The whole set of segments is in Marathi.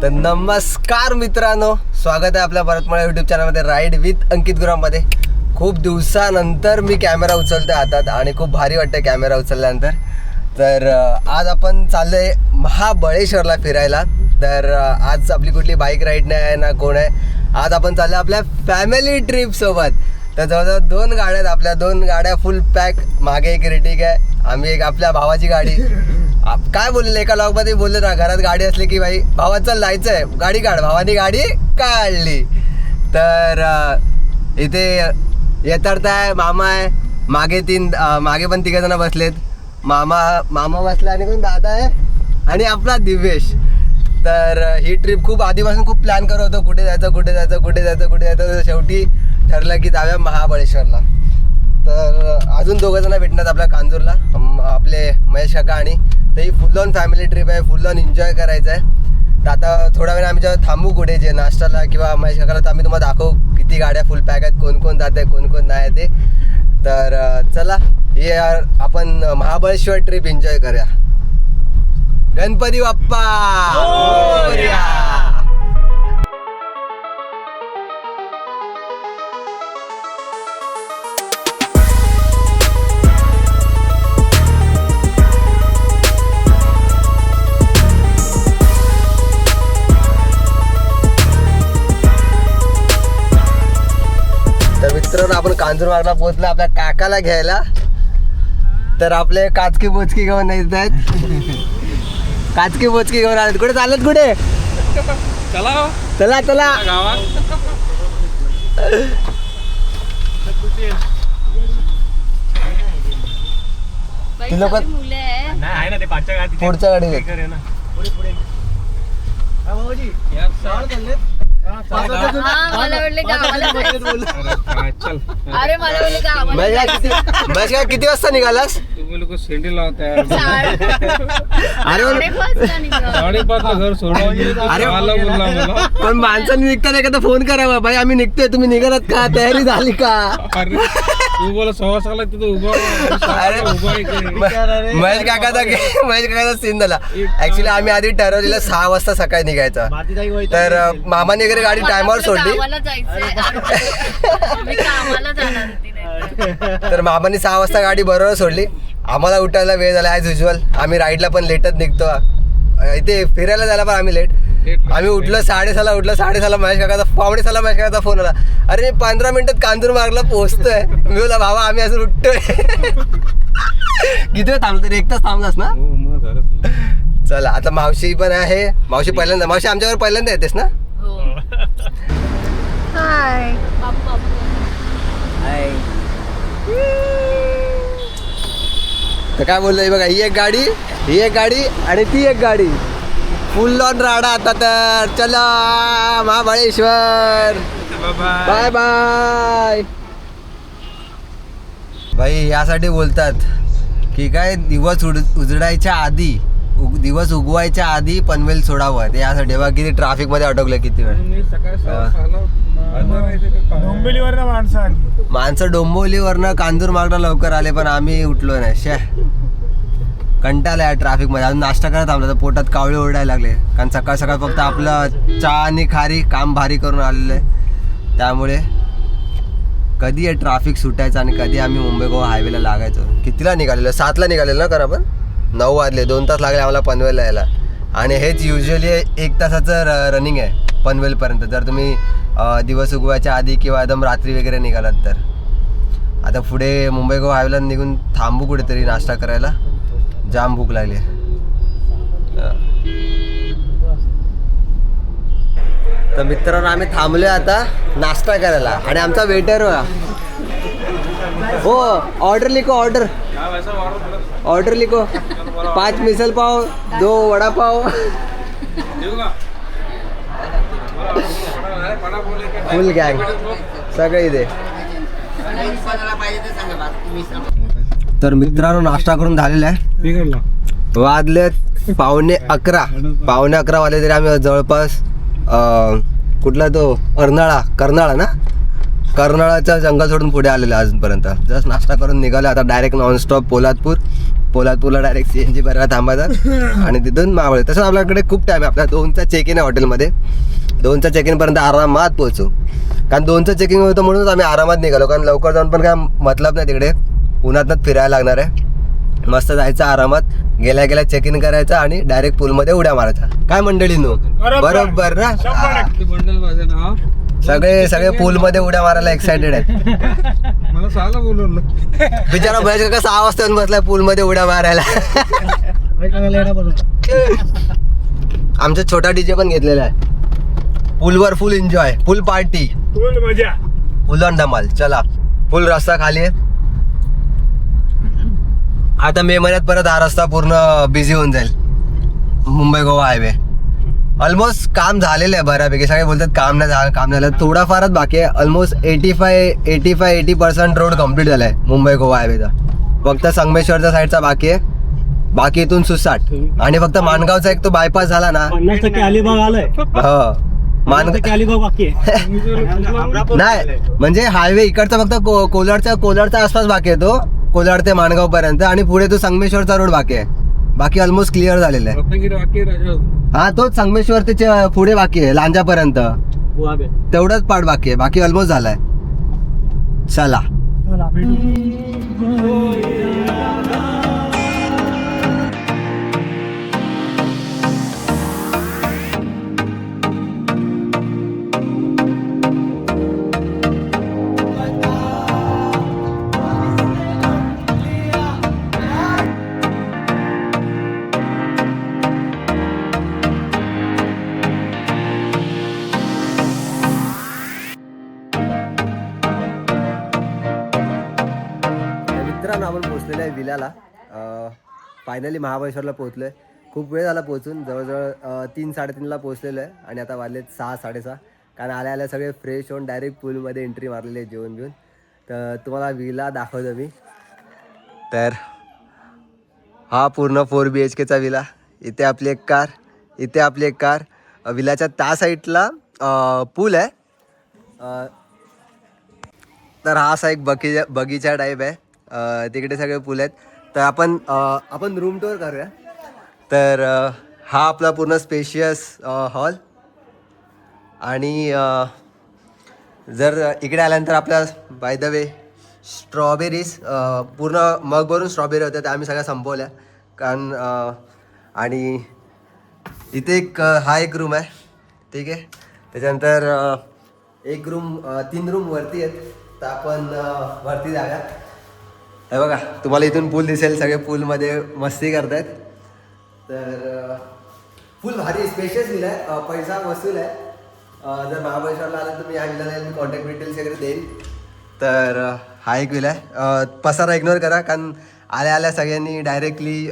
तर नमस्कार मित्रांनो, स्वागत आहे आपल्या परत मला यूट्यूब चॅनलमध्ये राईड विथ अंकित गुराममध्ये. खूप दिवसानंतर मी कॅमेरा उचलतोय हातात आणि खूप भारी वाटतं कॅमेरा उचलल्यानंतर. तर आज आपण चाललोय महाबळेश्वरला फिरायला. तर आज आपली कुठली बाईक राईड नाही आहे ना कोण आहे. आज आपण चाललो आपल्या फॅमिली ट्रिपसोबत. तर जवळजवळ 2 गाड्या आहेत आपल्या, 2 गाड्या फुल पॅक. मागे एक रिटिक आहे, आम्ही एक आपल्या भावाची गाडी. काय बोलले एका लॉगमध्ये बोलले ना, घरात गाडी असली की भाई भावा चल जायचं आहे, गाडी काढ. भावानी गाडी काढली. तर इथे येतारता आहे, मामा आहे, मागे पण 3 जण बसलेत. मामा बसला आणि कोण दादा आहे आणि आपला दिवेश. तर ही ट्रिप खूप आधीपासून खूप प्लॅन करत होतो, कुठे जायचं. शेवटी ठरलं की जाऊया महाबळेश्वरला. तर अजून 2 जण भेटणार आपल्या कांजूरला, आपले महेश काका. आणि ही फुल ऑन फॅमिली ट्रिप आहे, फुल ऑन एन्जॉय करायचं आहे. तर आता थोडा वेळ आम्ही जेव्हा थांबू कुठे जे नाश्त्याला किंवा महेश काकाला, तर आम्ही तुम्हाला दाखवू किती गाड्या फुल पॅक आहेत, कोण जात आहे कोण नाही ते. तर चला हे आपण महाबळेश्वर ट्रिप एन्जॉय करूया. गणपती बाप्पा मोरया. तर मित्रांनो, आपण कांजूरमार्गला पोहोचलो आपल्या काकाला घ्यायला. तर आपले काचकी बोचकी घेऊन येत आहेत. काचकी बोचकी घेऊन आलेत. कुठे चालत, कुठे चला चला ती लोक पुढच्या गाडी किती वाजता निघालास? शेंडी लावताय. अरे पण माणसांनी निघताना एखादा फोन करावा, भाई आम्ही निघतोय, तुम्ही निघालात का, तयारी झाली का? तू बोला 1:15 तिथं महेश काकाचा सीन झाला. ऍक्च्युली आम्ही आधी ठरवलेलं 6 वाजता सकाळी निघायचं. तर मामाने वगैरे गाडी टायमावर सोडली. तर मामाने 6 वाजता गाडी बरोबर सोडली. आम्हाला उठायला वेळ झाला ॲज युजल. आम्ही राईडला पण लेटच निघतो, इथे फिरायला जायला पण आम्ही लेट. आम्ही उठलो 6:30 उठलो. 6:30 महेश काकाचा 5:45 महेश काकाचा फोन आला. अरे मी 15 मिनिटात कांजूरमार्गला पोहोचतोय. मी बोला भावा आम्ही असं उठतोय. किती वेळ थांबलो तरी? 1 तास थांबलास ना? चला आता मावशी पण आहे. मावशी आमच्यावर पहिल्यांदा येतेस ना? हाय. तर काय बोललोय बघा, ही एक गाडी आणि ती एक गाडी. फुल ऑन राडा आता. तर चला महाबळेश्वर. Bye bye. भाई यासाठी बोलतात की काय, दिवस उगवायच्या आधी पनवेल सोडावं. ते यासाठी बघा किती ट्रॅफिक मध्ये अडकलं, किती वेळ. माणसं डोंबिवलीवरनं कांजूरमार्गला लवकर आले, पण आम्ही उठलो नाही. कंटाळा आहे ट्रॅफिक मध्ये. अजून नाश्ता करत थांबला तर पोटात कावळे ओरडायला लागले, कारण सकाळ फक्त आपलं चहा आणि खारी काम भारी करून आलेलं आहे. त्यामुळे कधी हे ट्रॅफिक सुटायचं आणि कधी आम्ही मुंबई गोवा हायवेला लागायचो. कितीला निघालेलं? 7ला निघालेलं ना, कारण आपण 9 वाजले. 2 तास लागले आम्हाला पनवेलला यायला. आणि हेच युजली 1 तासाचं रनिंग आहे पनवेलपर्यंत, जर तुम्ही दिवस उगवायच्या आधी किंवा एकदम रात्री वगैरे निघालात तर. आता पुढे मुंबई गोवा हायवेला निघून थांबू कुठेतरी नाश्ता करायला. जाम भूक लागली. तर मित्रांनो, आम्ही थांबलोय आता नाश्ता करायला. आणि आमचा वेटर हो, ऑर्डर लिखो 5 मिसल पाव, 2 वडापाव. फुल गँग सगळे इथे. तर मित्रांनो, नाश्ता करून झालेला आहे. वाजले 11:15 वाजले तरी आम्ही जवळपास कुठला तो कर्नाळा ना, कर्नाळाचं जंगल सोडून पुढे आलेलं अजूनपर्यंत. जस्ट नाश्ता करून निघाले. आता डायरेक्ट नॉनस्टॉप पोलादपूर. पोलादपूरला डायरेक्ट CNG भरायला थांबायचं आणि तिथून महाबळेश्वर. तसं आपल्याकडे खूप टाईम आहे. आपला 2चा चेक इन आहे हॉटेलमध्ये. 2चा चेक इनपर्यंत आरामात पोहोचू. कारण 2चं चेकिंग होतं म्हणूनच आम्ही आरामात निघालो. कारण लवकर जाऊन पण काय मतलब नाही तिकडे. उन्हातनंच फिरायला लागणार आहे. मस्त जायचं आरामात. गेल्या गेल्या चेक इन करायचं आणि डायरेक्ट पूलमध्ये उड्या मारायचा. काय मंडळींनो बरोबर ना? बंडल पाहिजे ना. सगळे पूलमध्ये उड्या मारायला एक्सायटेड आहेत. मला सहाला बोलवलं. बिचारा महेश काका 6 वाजता येऊन बसलाय पूलमध्ये उड्या मारायला. आमचा छोटा डीजे पण घेतलेला आहे. पूलवर फुल एन्जॉय, फुल पार्टी, फुल मजा, फुल धमाल. चला फुल रस्ता खाली आहे. आता मे महिन्यात परत हा रस्ता पूर्ण बिझी होऊन जाईल. मुंबई गोवा हायवे ऑलमोस्ट काम झालेलं आहे बऱ्यापैकी. सगळे बोलतात काम झालं. थोडाफारच बाकी आहे. ऑलमोस्ट 80% रोड कम्प्लीट झालाय मुंबई गोवा हायवेचा. फक्त संगमेश्वरच्या साईडचा बाकी आहे. बाकी इथून सुसाट. आणि फक्त माणगावचा एक तो बायपास झाला ना. 50% अलिबाग आलंय. माणगाव अलिबाग बाकी आहे. नाही म्हणजे हायवे इकडचा फक्त कोलाडच्या आसपास बाकी आहे तो. कोलाड ते माणगाव पर्यंत. आणि पुढे तो संगमेश्वरचा रोड बाकी आहे. बाकी ऑलमोस्ट क्लिअर झालेला आहे. रत्नागिरी बाकी आहे, राजा. हा तोच संगमेश्वर ते पुढे बाकी आहे लांजापर्यंत. तेवढंच पार्ट बाकी आहे. बाकी ऑलमोस्ट झालाय. चला मित्रांनो, आपण पोहोचलेलो आहे विल्याला. फायनली महाबळेश्वरला पोहोचलो आहे. खूप वेळ झाला पोहोचून. जवळजवळ 3-3:30ला पोहोचलेलो आहे. आणि आता वाजलेत 6-6:30. कारण आल्या सगळे फ्रेश होऊन डायरेक्ट पूलमध्ये एंट्री मारलेली आहे जेवण घेऊन. तर तुम्हाला विला दाखवतो मी. तर हा पूर्ण 4 BHKचा विला. इथे आपली एक कार. विलाच्या त्या साईडला पूल आहे. तर हा असा एक बगीचा टाईप आहे. तिकडे सगळे पूल आहेत. तर आपण रूम टूर करूया. तर हा आपला पूर्ण स्पेशियस हॉल. आणि जर इकडे आल्यानंतर आपल्या बाय द वे स्ट्रॉबेरीज पूर्ण मग भरून स्ट्रॉबेरी होत्या. त्या आम्ही सगळ्या संपवल्या. कारण आणि इथे हा एक रूम आहे. ठीक आहे. त्याच्यानंतर एक रूम 3 रूम वरती आहेत. तर आपण वरती जाऊया. हे बघा तुम्हाला इथून पूल दिसेल. सगळे पूलमध्ये मस्ती करतायत. तर फुल भारी स्पेशियस विला आहे. पैसा वसूल आहे. जर महाबळेश्वरला आलं तर मी ह्या विलाला मी कॉन्टॅक्ट डिटेल्स वगैरे देईन. तर हा एक विला आहे. पसारा इग्नोर करा. कारण आल्या सगळ्यांनी डायरेक्टली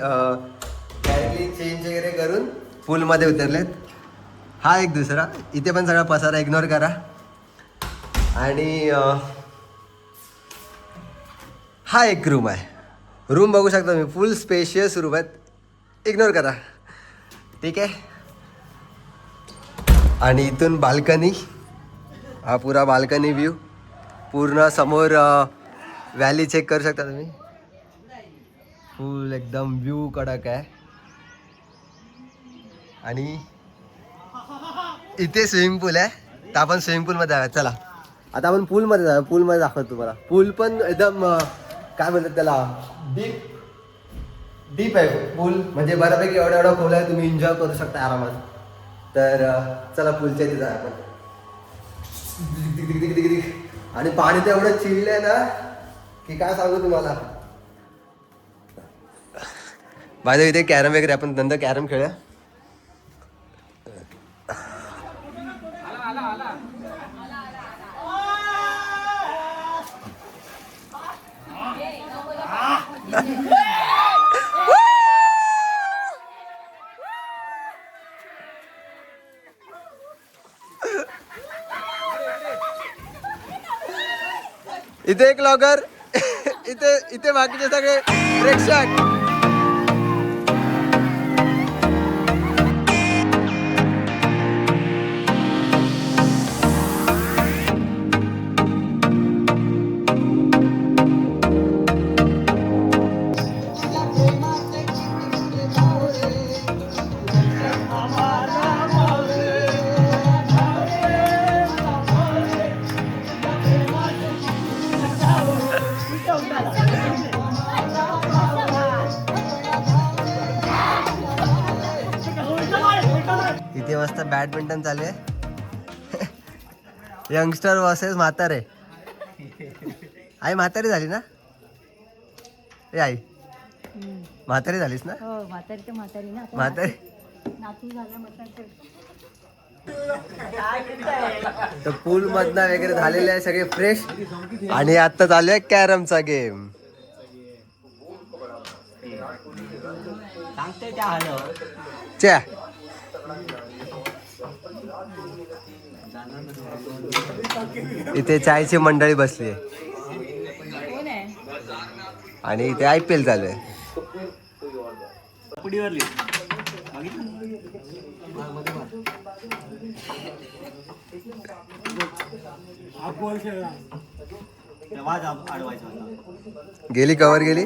चेंज वगैरे करून पूलमध्ये उतरलेत. हा एक दुसरा. इथे पण सगळा पसारा इग्नोर करा. आणि हा एक रूम आहे. रूम बघू शकता तुम्ही. फुल स्पेशियस रूम आहेत. इग्नोर करा. ठीक आहे. आणि इथून बाल्कनी. हा पुरा बाल्कनी व्ह्यू. पूर्ण समोर व्हॅली चेक करू शकता तुम्ही. फुल एकदम व्ह्यू कडक आहे. आणि इथे स्विमिंग पूल आहे. तर आपण स्विमिंग पूलमध्ये जाऊया. चला आता आपण पूलमध्ये जाऊया. पूलमध्ये दाखवतो तुम्हाला. पूल पण एकदम काय म्हणतात त्याला डीप आहे पूल. म्हणजे बऱ्यापैकी एवढा खोल आहे. तुम्ही एन्जॉय करू शकता आरामात. तर चला पूलच्या इथे जाऊया आपण. आणि पाणी तर एवढं चिल्ड आहे ना की काय सांगू तुम्हाला. माझ्या इथे कॅरम वगैरे आपण नंतर कॅरम खेळूया. इथे एक लॉगर. इथे बाकीचे सगळे प्रेक्षक. मस्त बॅडमिंटन चालू आहे. यंगस्टर वर्सेस म्हातारे. आई म्हातारी झाली ना? ए आई म्हातारी झालीस ना? हो म्हातारी तर म्हातारी ना आता म्हातारी नातू झाला म्हातारी तर पूल मधनं वगैरे झालेले आहे सगळे फ्रेश. आणि आता चालू आहे कॅरमचा गेम. च्या इथे चायची मंडळी बसली आहे कोण आहे आणि इथे IPL चालू आहे. गेली कवर गेली.